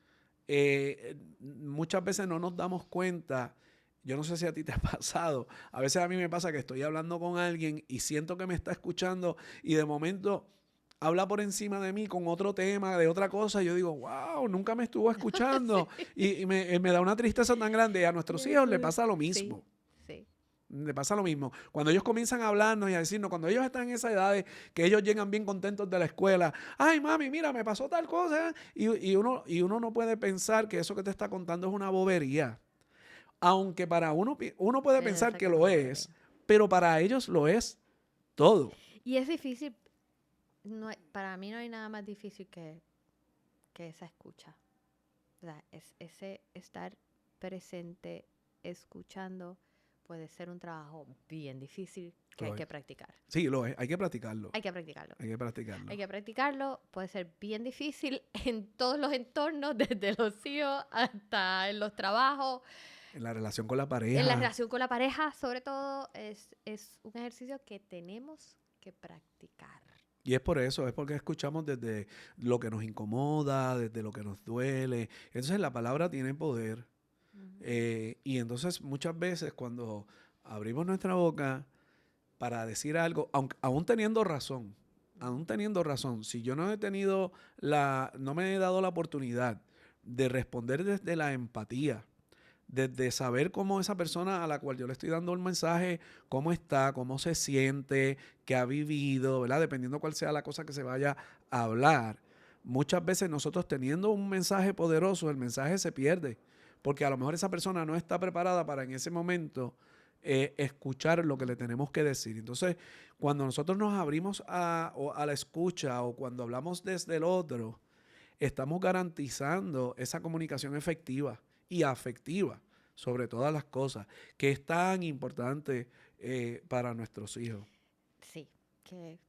Muchas veces no nos damos cuenta, yo no sé si a ti te ha pasado, a veces a mí me pasa que estoy hablando con alguien y siento que me está escuchando y de momento habla por encima de mí con otro tema, de otra cosa, y yo digo, wow, nunca me estuvo escuchando. Y me da una tristeza tan grande. A nuestros hijos le pasa lo mismo. Sí. Le pasa lo mismo. Cuando ellos comienzan a hablarnos y a decirnos, cuando ellos están en esa edad de que ellos llegan bien contentos de la escuela, ay mami, mira, me pasó tal cosa, y uno no puede pensar que eso que te está contando es una bobería. Aunque para uno puede Yo pensar sé que que es una lo es, bobería. pero para ellos lo es todo. Y es difícil, para mí no hay nada más difícil que esa escucha. O sea, ese estar presente, escuchando, puede ser un trabajo bien difícil que hay Lo es. que practicar. Sí, lo es. Hay que practicarlo. Hay que practicarlo. Hay que practicarlo. Hay que practicarlo, puede ser bien difícil en todos los entornos, desde los hijos hasta en los trabajos. En la relación con la En la pareja. relación con la pareja, sobre todo, es un ejercicio que tenemos que practicar. Y es por eso, es porque escuchamos desde lo que nos incomoda, desde lo que nos duele. Entonces la palabra tiene poder. Y entonces muchas veces cuando abrimos nuestra boca para decir algo, aún teniendo razón, si yo no me he dado la oportunidad de responder desde la empatía, desde saber cómo esa persona a la cual yo le estoy dando un mensaje, cómo está, cómo se siente, qué ha vivido, ¿verdad? Dependiendo cuál sea la cosa que se vaya a hablar. Muchas veces nosotros teniendo un mensaje poderoso, el mensaje se pierde, porque a lo mejor esa persona no está preparada para en ese momento escuchar lo que le tenemos que decir. Entonces, cuando nosotros nos abrimos a la escucha o cuando hablamos desde el otro, estamos garantizando esa comunicación efectiva y afectiva sobre todas las cosas, que es tan importante para nuestros hijos. Sí, que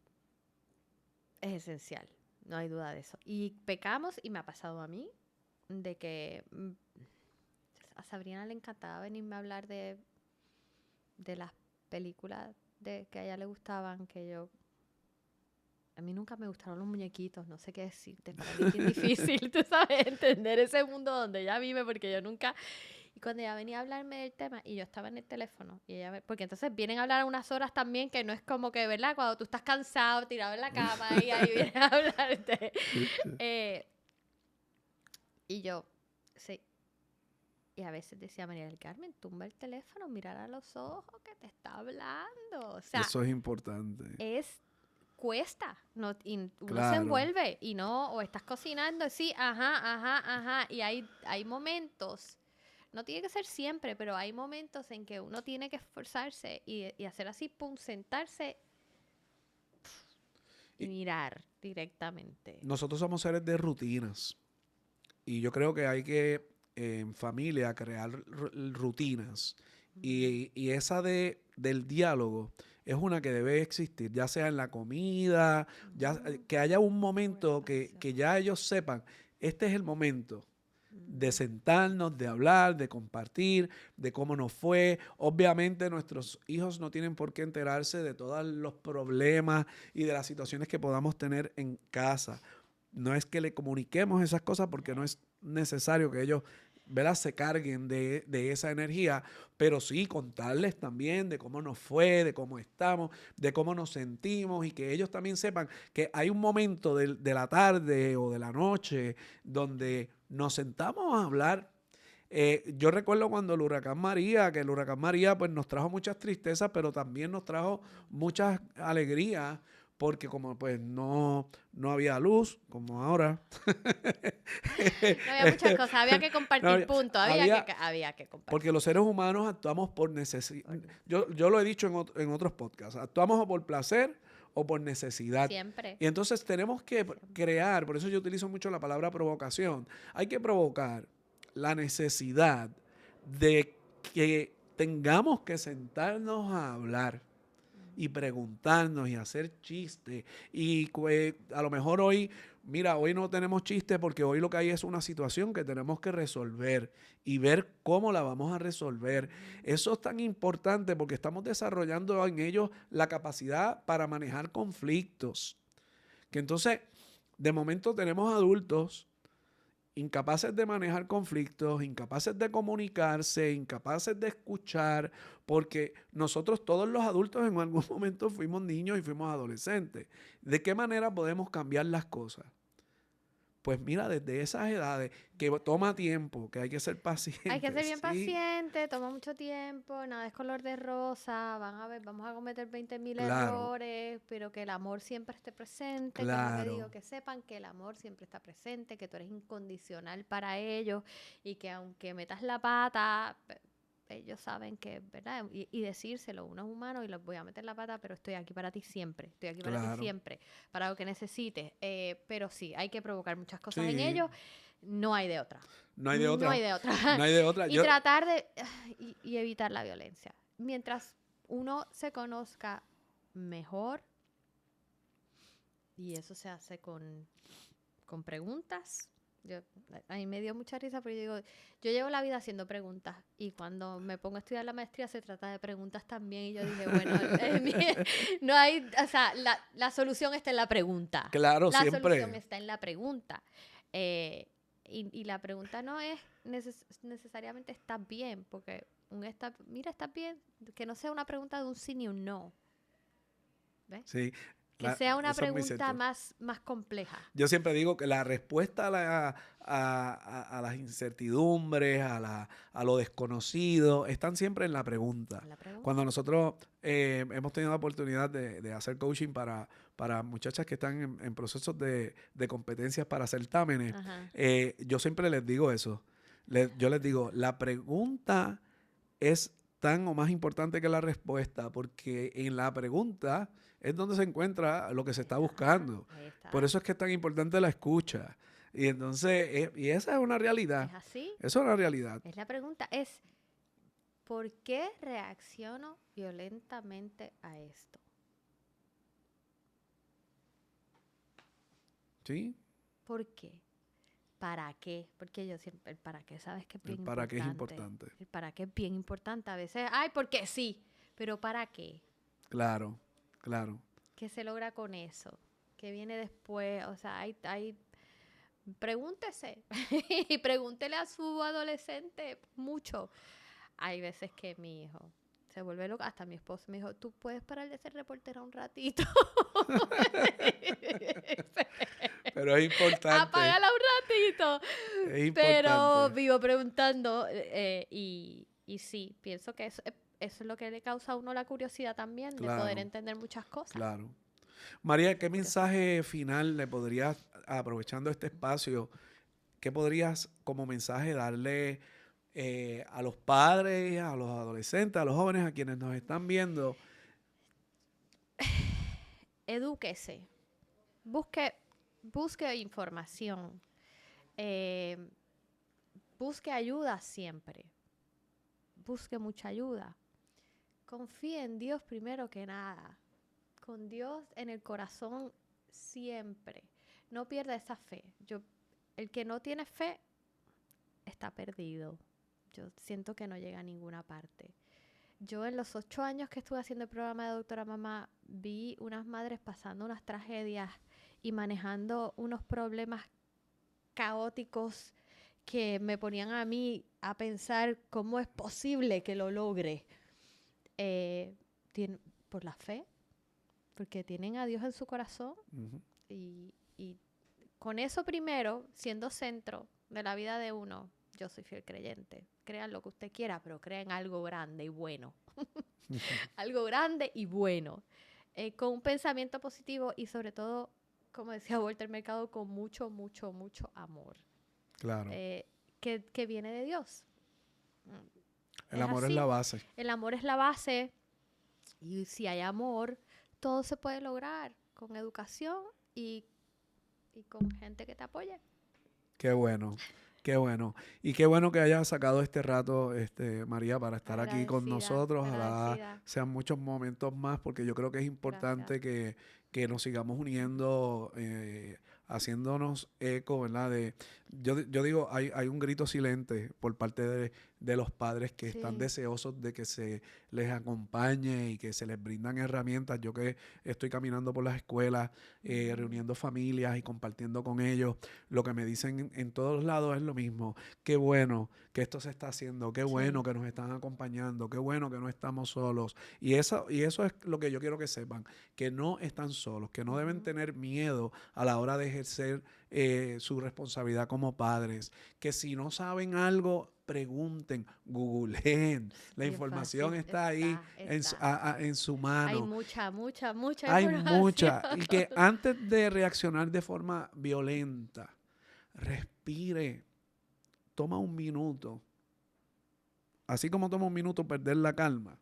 es esencial, no hay duda de eso. Y pecamos, y me ha pasado a mí, de que a Sabrina le encantaba venirme a hablar de las películas que a ella le gustaban, que yo... A mí nunca me gustaron los muñequitos, no sé qué decirte. Para mí es bien difícil, tú sabes, entender ese mundo donde ella vive, porque yo nunca... Y cuando ella venía a hablarme del tema, y yo estaba en el teléfono, y ella... Porque entonces vienen a hablar unas horas también, que no es como que, ¿verdad? Cuando tú estás cansado, tirado en la cama, y ahí vienen a hablarte. Y yo, sí. Y a veces decía María del Carmen, tumba el teléfono, mirar a los ojos que te está hablando. O sea, eso es importante. Cuesta, no, y uno se Claro. envuelve y no, o estás cocinando, sí, ajá, y hay momentos, no tiene que ser siempre, pero hay momentos en que uno tiene que esforzarse y hacer así, pum, sentarse y mirar directamente. Nosotros somos seres de rutinas y yo creo que hay que en familia crear rutinas y esa del diálogo es una que debe existir, ya sea en la comida, que haya un momento que ya ellos sepan, este es el momento de sentarnos, de hablar, de compartir, de cómo nos fue. Obviamente nuestros hijos no tienen por qué enterarse de todos los problemas y de las situaciones que podamos tener en casa. No es que le comuniquemos esas cosas porque no es necesario que ellos, ¿verdad?, se carguen de esa energía, pero sí contarles también de cómo nos fue, de cómo estamos, de cómo nos sentimos y que ellos también sepan que hay un momento de la tarde o de la noche donde nos sentamos a hablar. Yo recuerdo cuando que el huracán María pues nos trajo muchas tristezas, pero también nos trajo muchas alegrías, porque como pues no había luz, como ahora. No había muchas cosas, había que compartir puntos, había que compartir. Porque los seres humanos actuamos por necesidad. Yo lo he dicho en otros podcasts, actuamos o por placer o por necesidad. Siempre. Y entonces tenemos que crear, por eso yo utilizo mucho la palabra provocación. Hay que provocar la necesidad de que tengamos que sentarnos a hablar y preguntarnos y hacer chistes. Y a lo mejor hoy no tenemos chistes porque hoy lo que hay es una situación que tenemos que resolver y ver cómo la vamos a resolver. Eso es tan importante porque estamos desarrollando en ellos la capacidad para manejar conflictos. Que entonces, de momento tenemos adultos incapaces de manejar conflictos, incapaces de comunicarse, incapaces de escuchar, porque nosotros todos los adultos en algún momento fuimos niños y fuimos adolescentes. ¿De qué manera podemos cambiar las cosas? Pues mira, desde esas edades, que toma tiempo, que hay que ser paciente. Hay que ser bien paciente, toma mucho tiempo, nada es color de rosa, vamos a cometer 20.000 errores, pero que el amor siempre esté presente, que es lo que digo, que sepan que el amor siempre está presente, que tú eres incondicional para ellos y que aunque metas la pata, ellos saben que, ¿verdad? Y decírselo, uno es humano y los voy a meter la pata, pero estoy aquí para ti siempre, estoy aquí para ti siempre, para lo que necesites. Pero sí, hay que provocar muchas cosas en ellos, no hay de otra. No hay de otra. No hay de otra. No hay de otra. Y tratar de y evitar la violencia. Mientras uno se conozca mejor, y eso se hace con preguntas. A mí me dio mucha risa, pero yo llevo la vida haciendo preguntas y cuando me pongo a estudiar la maestría se trata de preguntas también y yo dije, bueno, no hay, o sea, la solución está en la pregunta. Claro, siempre. La solución está en la pregunta. Y la pregunta no es necesariamente ¿estás bien? Porque mira, ¿estás bien? Que no sea una pregunta de un sí ni un no. ¿Ves? Sí. Que sea una pregunta más compleja. Yo siempre digo que la respuesta a las incertidumbres, a lo desconocido, están siempre en la pregunta. Cuando nosotros hemos tenido la oportunidad de hacer coaching para muchachas que están en procesos de competencias para certámenes, yo siempre les digo eso. Yo les digo, la pregunta es tan o más importante que la respuesta, porque en la pregunta es donde se encuentra lo que se está buscando. Ahí está. Por eso es que es tan importante la escucha. Y entonces, y esa es una realidad. ¿Es así? Eso es una realidad. Es la pregunta, ¿por qué reacciono violentamente a esto? ¿Sí? ¿Por qué? ¿Para qué? Porque yo siempre, el para qué, ¿sabes que es bien El para qué es importante? importante. El para qué es bien importante. A veces, ay, porque sí, pero ¿para qué? Claro, claro. ¿Qué se logra con eso? ¿Qué viene después? O sea, pregúntese y pregúntele a su adolescente mucho. Hay veces que mi hijo se vuelve loco. Hasta mi esposo me dijo, ¿tú puedes parar de ser reportera un ratito? Pero es importante. Apágala un ratito. Es Pero importante. vivo preguntando y sí, pienso que eso es lo que le causa a uno la curiosidad también de poder Claro, entender muchas cosas. claro. María, ¿qué Curiosidad. mensaje final le podrías, aprovechando este espacio, qué podrías como mensaje darle a los padres, a los adolescentes, a los jóvenes, a quienes nos están viendo? Edúquese. Busque información. eh, Busque ayuda siempre. Busque mucha ayuda. Confíe en Dios primero que nada. Con Dios en el corazón siempre. No pierda esa fe. El que no tiene fe está perdido. Yo siento que no llega a ninguna parte. Yo en los 8 años que estuve haciendo el programa de Doctora Mamá, vi unas madres pasando unas tragedias y manejando unos problemas caóticos que me ponían a mí a pensar cómo es posible que lo logre. Eh, por la fe, porque tienen a Dios en su corazón Ujú. y con eso primero, siendo centro de la vida de uno, yo soy fiel creyente. Crean lo que usted quiera, pero crean algo grande y bueno. Algo grande y bueno. Con un pensamiento positivo y sobre todo, como decía Walter Mercado, con mucho, mucho, mucho amor. Claro. Que viene de Dios. El Es amor es así. la base. El amor es la base y si hay amor, todo se puede lograr con educación y con gente que te apoye. Qué bueno, qué bueno. Y qué bueno que hayas sacado este rato, María, para estar aquí con Agradecida, nosotros. Ojalá agradecida. sean muchos momentos más, porque yo creo que es Gracias. importante que nos sigamos uniendo, haciéndonos eco, ¿verdad? Yo digo, hay un grito silente por parte de los padres que están Sí. deseosos de que se les acompañe y que se les brindan herramientas. Yo que estoy caminando por las escuelas, reuniendo familias y compartiendo con ellos, lo que me dicen en todos lados es lo mismo. Qué bueno que esto se está haciendo, qué bueno Sí. que nos están acompañando, qué bueno que no estamos solos. Y eso es lo que yo quiero que sepan, que no están solos, que no deben tener miedo a la hora de ejercer su responsabilidad como padres, que si no saben algo, pregunten, googleen, la Bien información fácil. está ahí en su Hay mano. mucha, mucha, mucha Hay información. mucha. Y que antes de reaccionar de forma violenta, respire, toma un minuto. Así como toma un minuto perder la calma,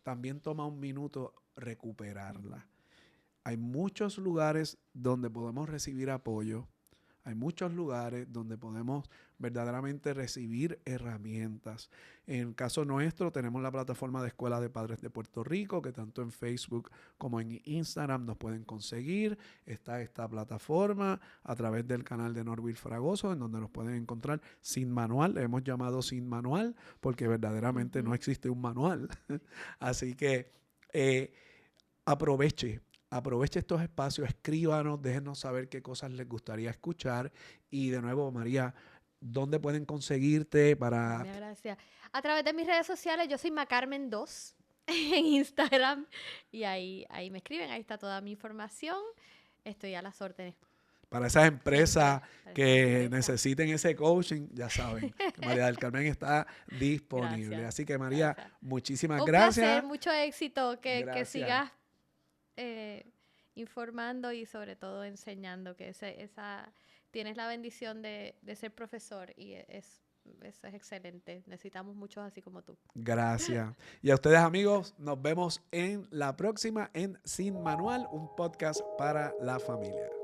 también toma un minuto recuperarla. Hay muchos lugares donde podemos recibir apoyo. Hay muchos lugares donde podemos verdaderamente recibir herramientas. En el caso nuestro tenemos la plataforma de Escuela de Padres de Puerto Rico, que tanto en Facebook como en Instagram nos pueden conseguir. Está esta plataforma a través del canal de Norville Fragoso, en donde nos pueden encontrar sin manual. Le hemos llamado sin manual porque verdaderamente no existe un manual. Así que aproveche. Aproveche estos espacios, escríbanos, déjenos saber qué cosas les gustaría escuchar. Y de nuevo, María, ¿dónde pueden conseguirte para...? Muchas gracias. A través de mis redes sociales, yo soy Macarmen2 en Instagram y ahí me escriben, ahí está toda mi información. Estoy a las órdenes. Para esas empresas Siempre. Para esas que empresas. necesiten ese coaching, ya saben, que María del Carmen está disponible. Gracias. Así que María, Gracias. muchísimas Un placer, gracias. mucho éxito, que Gracias. sigas informando y sobre todo enseñando, que tienes la bendición de ser profesor y eso es excelente. Necesitamos muchos así como tú. Gracias. Y a ustedes, amigos, nos vemos en la próxima en Sin Manual, un podcast para la familia.